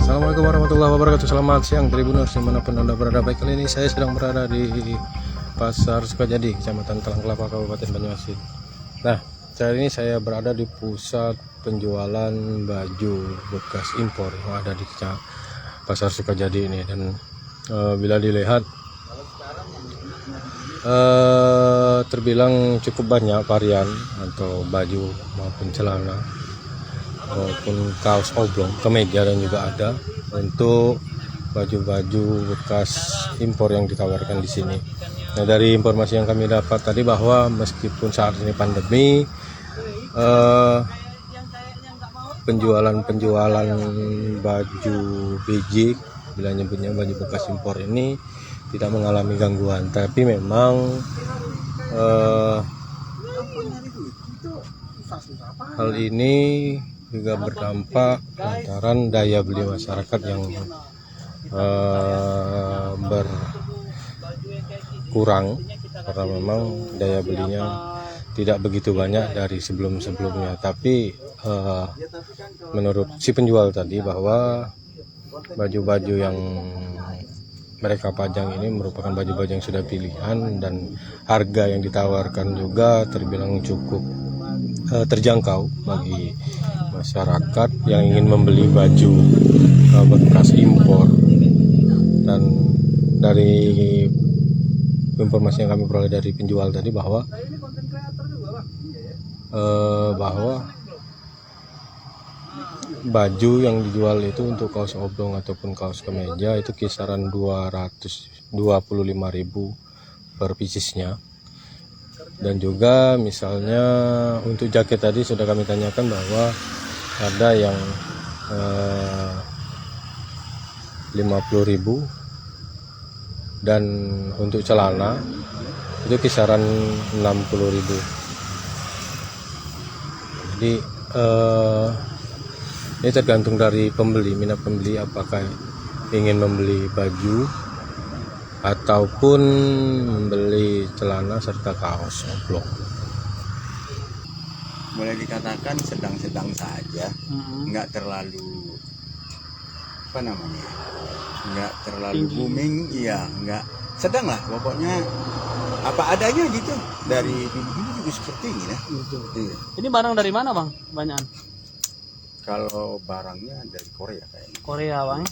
Assalamualaikum warahmatullahi wabarakatuh. Selamat siang Tribuners dimanapun Anda berada. Baik, kali ini saya sedang berada di Pasar Sukajadi, Kecamatan Talang Kelapa, Kabupaten Banyuasin. Nah, saat ini saya berada di pusat penjualan baju bekas impor yang ada di Pasar Sukajadi ini. Dan bila dilihat terbilang cukup banyak varian atau baju maupun celana maupun kaos oblong, kemeja dan juga ada untuk baju-baju bekas impor yang ditawarkan di sini. Nah, dari informasi yang kami dapat tadi bahwa meskipun saat ini pandemi, penjualan baju biji, bila nyebutnya baju bekas impor ini tidak mengalami gangguan, tapi memang hal ini juga berdampak lantaran daya beli masyarakat yang berkurang, karena memang daya belinya tidak begitu banyak dari sebelum-sebelumnya. Tapi menurut si penjual tadi bahwa baju-baju yang mereka pajang ini merupakan baju-baju yang sudah pilihan dan harga yang ditawarkan juga terbilang cukup terjangkau bagi masyarakat yang ingin membeli baju bekas impor. Dan dari informasi yang kami peroleh dari penjual tadi bahwa baju yang dijual itu untuk kaos oblong ataupun kaos kemeja itu kisaran 225.000 per piecesnya. Dan juga misalnya untuk jaket tadi sudah kami tanyakan bahwa ada yang 50.000, dan untuk celana itu kisaran 60.000. Jadi ini tergantung dari pembeli, minat pembeli apakah ingin membeli baju ataupun membeli celana serta kaos oblong. Boleh dikatakan sedang-sedang saja, nggak terlalu nggak terlalu booming, iya, nggak sedang lah, pokoknya apa adanya gitu. Dari dulu juga seperti ini ya. Iya. Ini barang dari mana bang? Banyak. Kalau barangnya dari Korea kayaknya. Korea bang.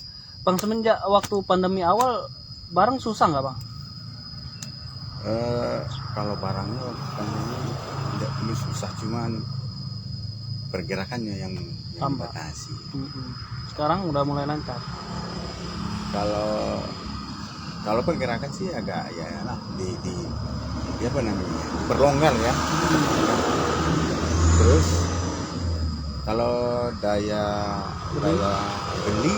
Bang, semenjak waktu pandemi awal barang susah nggak bang? Kalau barangnya waktu pandemi tidak perlu susah, cuman pergerakannya yang dibatasi. Sekarang udah mulai lancar. Kalau pergerakan sih agak ya lah di apa namanya, berlonggar ya. Terus kalau daya beli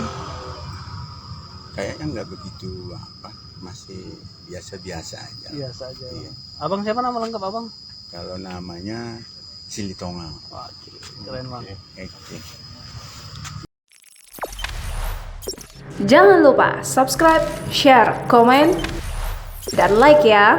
kayaknya nggak begitu masih biasa-biasa aja. Biasa aja. Iya. Abang siapa nama lengkap abang? Kalau namanya Silitonga. Oke, keren bang. Oke. Jangan lupa subscribe, share, komen, dan like ya.